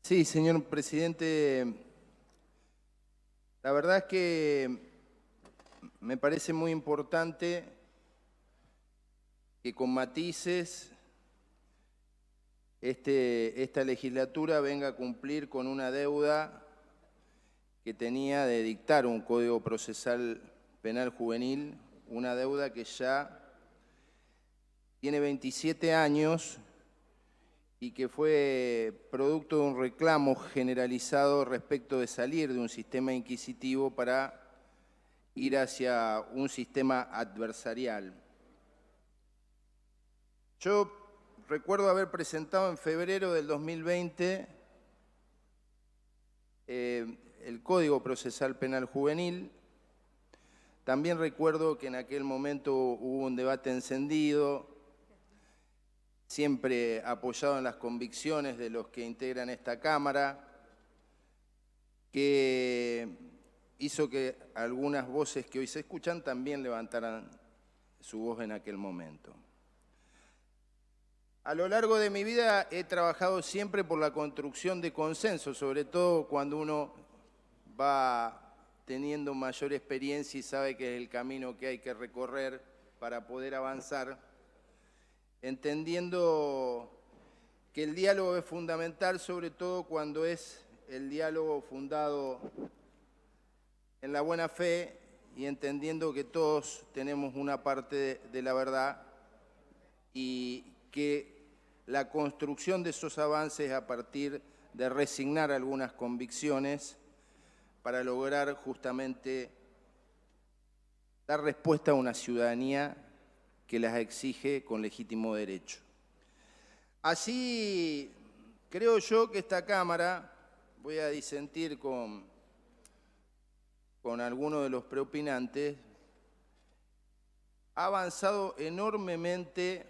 Sí, señor presidente, la verdad es que me parece muy importante que con matices esta legislatura venga a cumplir con una deuda que tenía de dictar un Código Procesal Penal Juvenil, una deuda que ya tiene 27 años y que fue producto de un reclamo generalizado respecto de salir de un sistema inquisitivo para ir hacia un sistema adversarial. Yo recuerdo haber presentado en febrero del 2020 el Código Procesal Penal Juvenil. También recuerdo que en aquel momento hubo un debate encendido, siempre apoyado en las convicciones de los que integran esta Cámara, que hizo que algunas voces que hoy se escuchan también levantaran su voz en aquel momento. A lo largo de mi vida he trabajado siempre por la construcción de consensos, sobre todo cuando uno va teniendo mayor experiencia y sabe que es el camino que hay que recorrer para poder avanzar, entendiendo que el diálogo es fundamental, sobre todo cuando es el diálogo fundado en la buena fe y entendiendo que todos tenemos una parte de la verdad y que la construcción de esos avances a partir de resignar algunas convicciones para lograr justamente dar respuesta a una ciudadanía que las exige con legítimo derecho. Así creo yo que esta Cámara, voy a disentir con algunos de los preopinantes, ha avanzado enormemente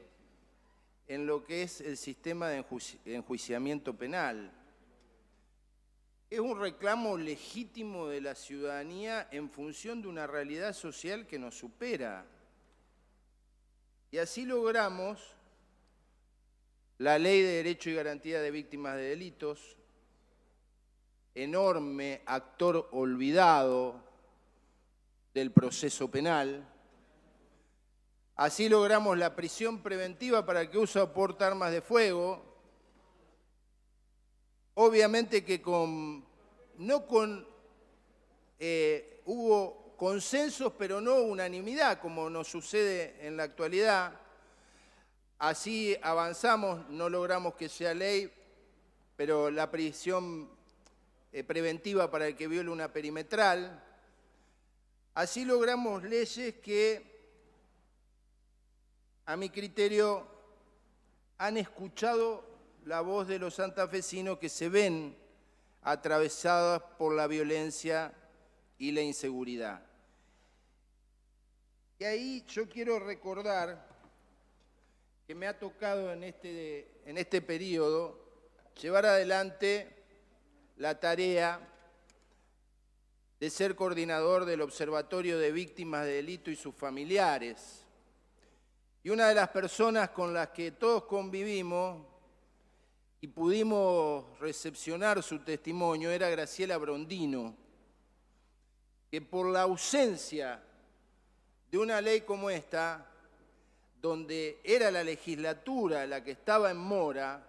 en lo que es el sistema de enjuiciamiento penal. Es un reclamo legítimo de la ciudadanía en función de una realidad social que nos supera. Y así logramos la Ley de Derecho y Garantía de Víctimas de Delitos, enorme actor olvidado del proceso penal. Así logramos la prisión preventiva para el que usa o porta armas de fuego. Obviamente que hubo consensos, pero no unanimidad, como nos sucede en la actualidad. Así avanzamos, no logramos que sea ley, pero la prisión preventiva para el que viole una perimetral. Así logramos leyes que, a mi criterio, han escuchado la voz de los santafesinos que se ven atravesadas por la violencia y la inseguridad. Y ahí yo quiero recordar que me ha tocado en este periodo llevar adelante la tarea de ser coordinador del Observatorio de Víctimas de Delito y sus familiares. Y una de las personas con las que todos convivimos y pudimos recepcionar su testimonio era Graciela Brondino, que por la ausencia de una ley como esta, donde era la legislatura la que estaba en mora,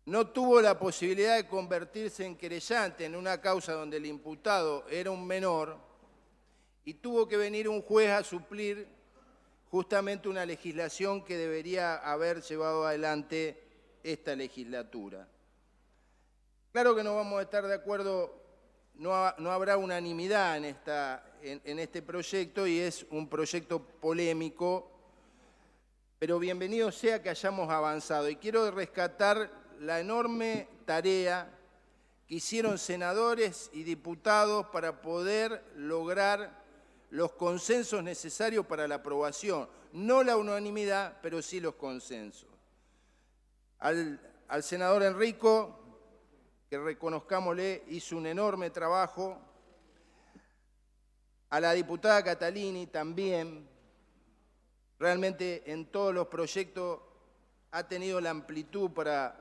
no tuvo la posibilidad de convertirse en querellante en una causa donde el imputado era un menor y tuvo que venir un juez a suplir justamente una legislación que debería haber llevado adelante esta legislatura. Claro que no vamos a estar de acuerdo, no habrá unanimidad en este proyecto y es un proyecto polémico, pero bienvenido sea que hayamos avanzado. Y quiero rescatar la enorme tarea que hicieron senadores y diputados para poder lograr los consensos necesarios para la aprobación. No la unanimidad, pero sí los consensos. Al senador Enrico, que reconozcámosle, hizo un enorme trabajo. A la diputada Catalini también. Realmente en todos los proyectos ha tenido la amplitud para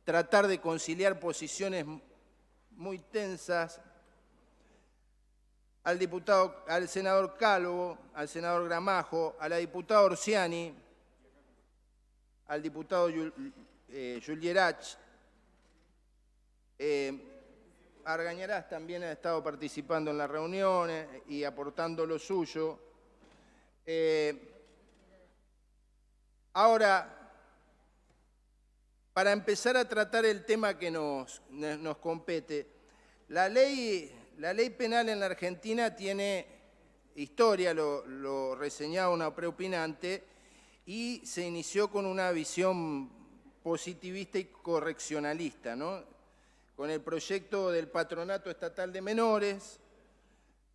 tratar de conciliar posiciones muy tensas, al senador Calvo, al senador Gramajo, a la diputada Orsiani, al diputado Julierach. Argañarás también ha estado participando en las reuniones y aportando lo suyo. Ahora, para empezar a tratar el tema que nos compete, la ley penal en la Argentina tiene historia, lo reseñaba una preopinante, y se inició con una visión positivista y correccionalista, ¿no? Con el proyecto del Patronato Estatal de Menores,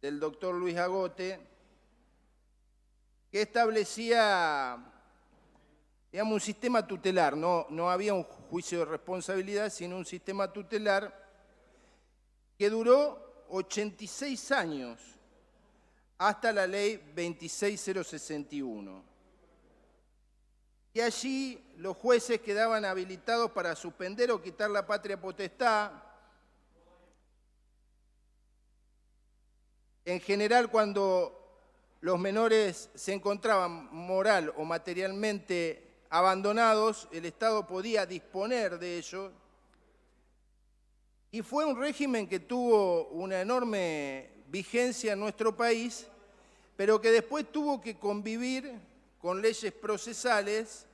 del doctor Luis Agote, que establecía, digamos, un sistema tutelar. No había un juicio de responsabilidad, sino un sistema tutelar que duró 86 años, hasta la ley 26061. Y allí los jueces quedaban habilitados para suspender o quitar la patria potestad. En general, cuando los menores se encontraban moral o materialmente abandonados, el Estado podía disponer de ellos. Y fue un régimen que tuvo una enorme vigencia en nuestro país, pero que después tuvo que convivir con leyes procesales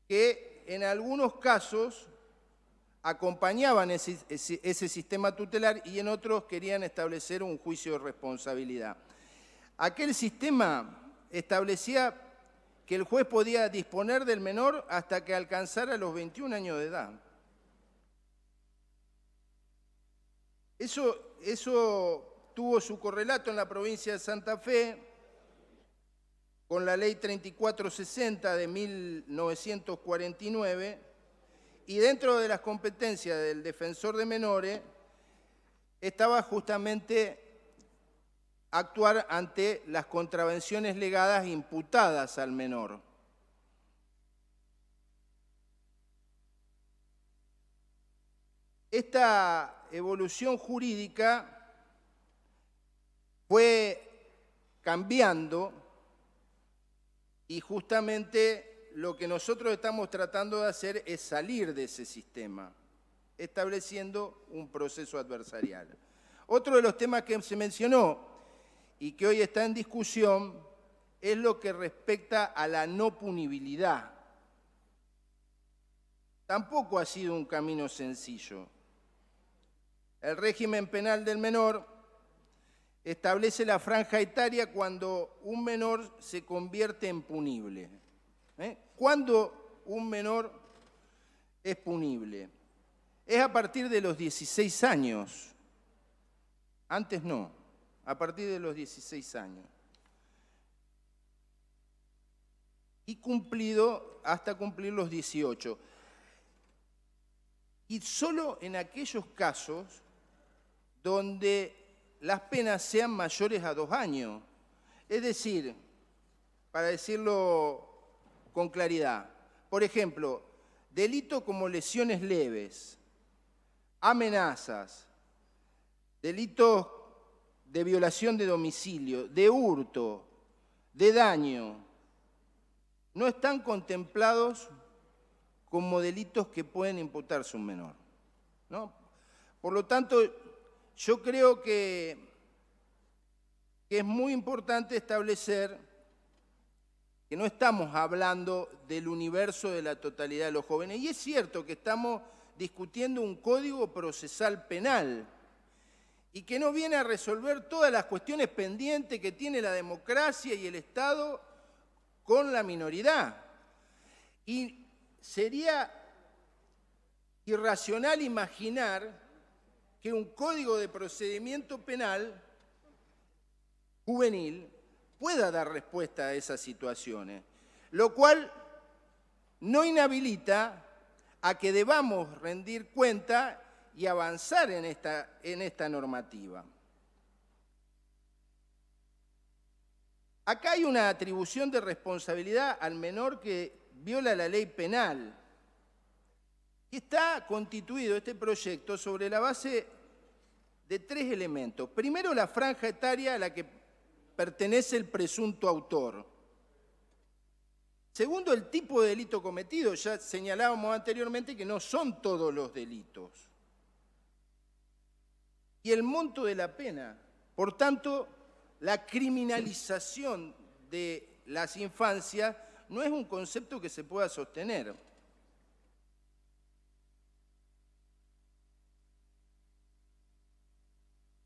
que en algunos casos acompañaban ese sistema tutelar y en otros querían establecer un juicio de responsabilidad. Aquel sistema establecía que el juez podía disponer del menor hasta que alcanzara los 21 años de edad. Eso tuvo su correlato en la provincia de Santa Fe, con la ley 3460 de 1949, y dentro de las competencias del defensor de menores estaba justamente actuar ante las contravenciones legadas imputadas al menor. Esta evolución jurídica fue cambiando. Y justamente lo que nosotros estamos tratando de hacer es salir de ese sistema, estableciendo un proceso adversarial. Otro de los temas que se mencionó y que hoy está en discusión es lo que respecta a la no punibilidad. Tampoco ha sido un camino sencillo. El régimen penal del menor establece la franja etaria cuando un menor se convierte en punible. ¿Cuándo un menor es punible? Es a partir de los 16 años. Antes no, a partir de los 16 años. Y cumplido hasta cumplir los 18. Y solo en aquellos casos donde las penas sean mayores a 2 años. Es decir, para decirlo con claridad, por ejemplo, delitos como lesiones leves, amenazas, delitos de violación de domicilio, de hurto, de daño, no están contemplados como delitos que pueden imputarse a un menor, ¿no? Por lo tanto, yo creo que es muy importante establecer que no estamos hablando del universo de la totalidad de los jóvenes. Y es cierto que estamos discutiendo un código procesal penal y que no viene a resolver todas las cuestiones pendientes que tiene la democracia y el Estado con la minoridad. Y sería irracional imaginar que un código de procedimiento penal juvenil pueda dar respuesta a esas situaciones, lo cual no inhabilita a que debamos rendir cuenta y avanzar en esta normativa. Acá hay una atribución de responsabilidad al menor que viola la ley penal, Y está constituido este proyecto sobre la base de 3 elementos. Primero, la franja etaria a la que pertenece el presunto autor. Segundo, el tipo de delito cometido. Ya señalábamos anteriormente que no son todos los delitos. Y el monto de la pena. Por tanto, la criminalización de las infancias no es un concepto que se pueda sostener.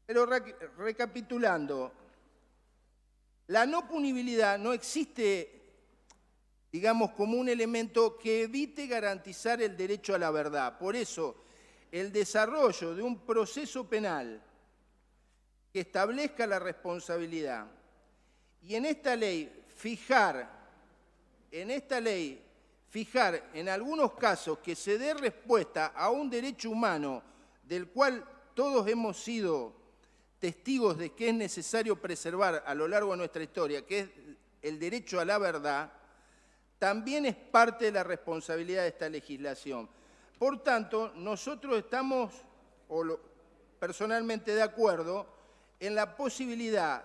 Pero recapitulando, la no punibilidad no existe, digamos, como un elemento que evite garantizar el derecho a la verdad. Por eso, el desarrollo de un proceso penal que establezca la responsabilidad y en esta ley fijar en algunos casos que se dé respuesta a un derecho humano del cual todos hemos sido testigos de que es necesario preservar a lo largo de nuestra historia, que es el derecho a la verdad, también es parte de la responsabilidad de esta legislación. Por tanto, nosotros estamos, personalmente, de acuerdo en la posibilidad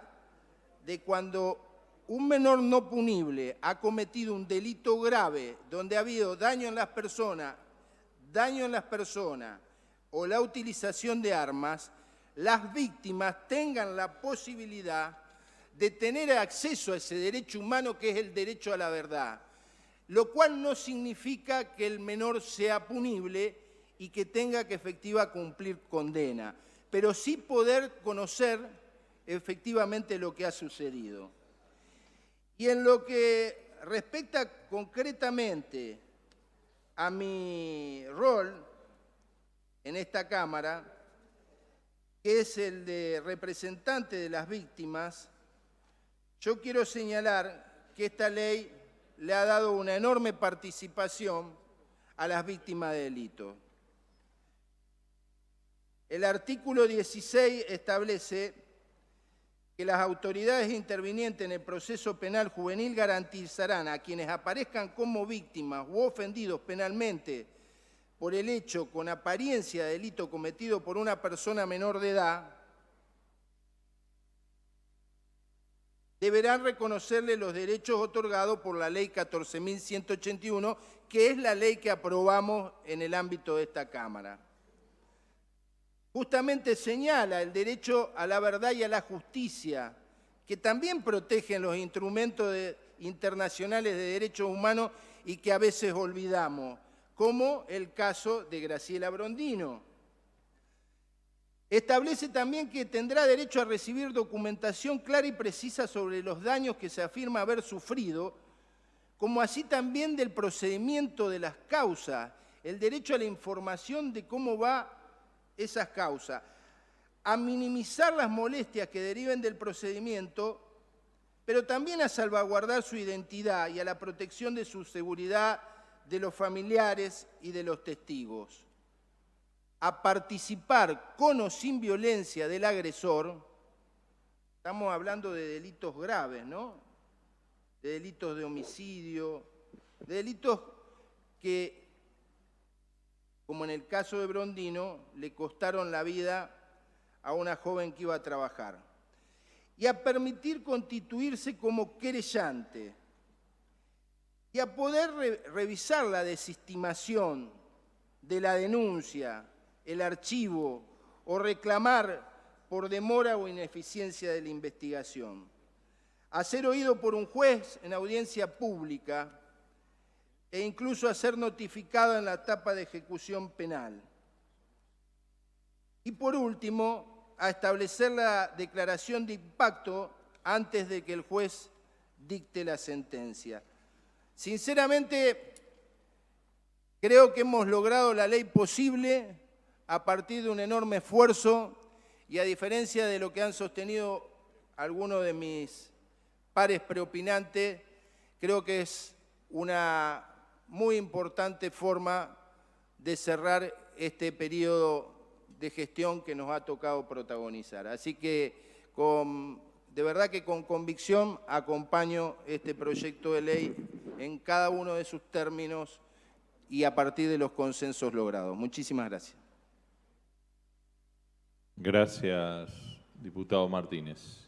de cuando un menor no punible ha cometido un delito grave donde ha habido daño en las personas o la utilización de armas, las víctimas tengan la posibilidad de tener acceso a ese derecho humano que es el derecho a la verdad, lo cual no significa que el menor sea punible y que tenga que efectivamente cumplir condena, pero sí poder conocer efectivamente lo que ha sucedido. Y en lo que respecta concretamente a mi rol en esta Cámara, que es el de representante de las víctimas, yo quiero señalar que esta ley le ha dado una enorme participación a las víctimas de delitos. El artículo 16 establece que las autoridades intervinientes en el proceso penal juvenil garantizarán a quienes aparezcan como víctimas u ofendidos penalmente por el hecho con apariencia de delito cometido por una persona menor de edad, deberán reconocerle los derechos otorgados por la Ley 14.181, que es la ley que aprobamos en el ámbito de esta Cámara. Justamente señala el derecho a la verdad y a la justicia, que también protegen los instrumentos internacionales de derechos humanos y que a veces olvidamos, como el caso de Graciela Brondino. Establece también que tendrá derecho a recibir documentación clara y precisa sobre los daños que se afirma haber sufrido, como así también del procedimiento de las causas, el derecho a la información de cómo va esas causas, a minimizar las molestias que deriven del procedimiento, pero también a salvaguardar su identidad y a la protección de su seguridad de los familiares y de los testigos, a participar con o sin violencia del agresor. Estamos hablando de delitos graves, ¿no? De delitos de homicidio, de delitos que, como en el caso de Brondino, le costaron la vida a una joven que iba a trabajar. Y a permitir constituirse como querellante. Y a poder revisar la desestimación de la denuncia, el archivo o reclamar por demora o ineficiencia de la investigación. A ser oído por un juez en audiencia pública e incluso a ser notificado en la etapa de ejecución penal. Y por último, a establecer la declaración de impacto antes de que el juez dicte la sentencia. Sinceramente, creo que hemos logrado la ley posible a partir de un enorme esfuerzo y a diferencia de lo que han sostenido algunos de mis pares preopinantes, creo que es una muy importante forma de cerrar este periodo de gestión que nos ha tocado protagonizar. Así que de verdad que con convicción acompaño este proyecto de ley en cada uno de sus términos y a partir de los consensos logrados. Muchísimas gracias. Gracias, diputado Martínez.